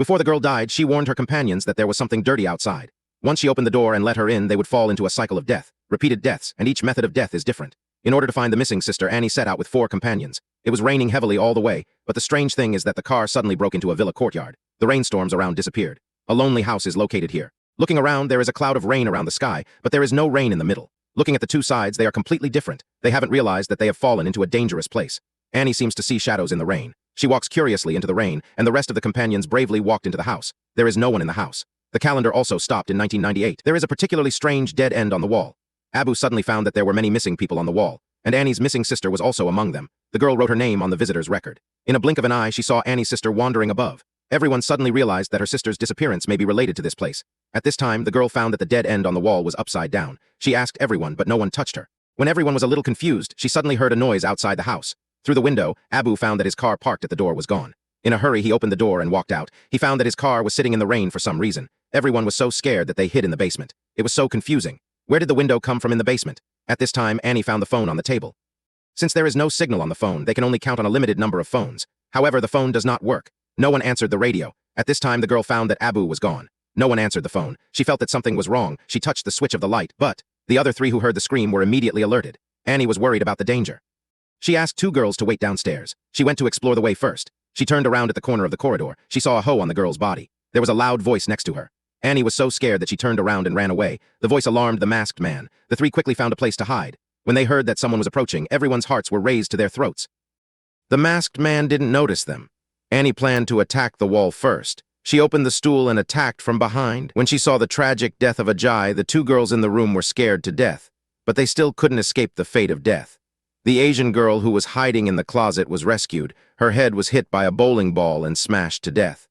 Before the girl died, she warned her companions that there was something dirty outside. Once she opened the door and let her in, they would fall into a cycle of death, repeated deaths, and each method of death is different. In order to find the missing sister, Annie set out with 4 companions. It was raining heavily all the way, but the strange thing is that the car suddenly broke into a villa courtyard. The rainstorms around disappeared. A lonely house is located here. Looking around, there is a cloud of rain around the sky, but there is no rain in the middle. Looking at the two sides, they are completely different. They haven't realized that they have fallen into a dangerous place. Annie seems to see shadows in the rain. She walks curiously into the rain, and the rest of the companions bravely walked into the house. There is no one in the house. The calendar also stopped in 1998. There is a particularly strange dead end on the wall. Abu suddenly found that there were many missing people on the wall, and Annie's missing sister was also among them. The girl wrote her name on the visitor's record. In a blink of an eye, she saw Annie's sister wandering above. Everyone suddenly realized that her sister's disappearance may be related to this place. At this time, the girl found that the dead end on the wall was upside down. She asked everyone, but no one touched her. When everyone was a little confused, she suddenly heard a noise outside the house. Through the window, Abu found that his car parked at the door was gone. In a hurry, he opened the door and walked out. He found that his car was sitting in the rain for some reason. Everyone was so scared that they hid in the basement. It was so confusing. Where did the window come from in the basement? At this time, Annie found the phone on the table. Since there is no signal on the phone, they can only count on a limited number of phones. However, the phone does not work. No one answered the radio. At this time, the girl found that Abu was gone. No one answered the phone. She felt that something was wrong. She touched the switch of the light, but the other 3 who heard the scream were immediately alerted. Annie was worried about the danger. She asked 2 girls to wait downstairs. She went to explore the way first. She turned around at the corner of the corridor. She saw a hoe on the girl's body. There was a loud voice next to her. Annie was so scared that she turned around and ran away. The voice alarmed the masked man. The 3 quickly found a place to hide. When they heard that someone was approaching, everyone's hearts were raised to their throats. The masked man didn't notice them. Annie planned to attack the wall first. She opened the stool and attacked from behind. When she saw the tragic death of Ajay, the 2 girls in the room were scared to death. But they still couldn't escape the fate of death. The Asian girl who was hiding in the closet was rescued. Her head was hit by a bowling ball and smashed to death.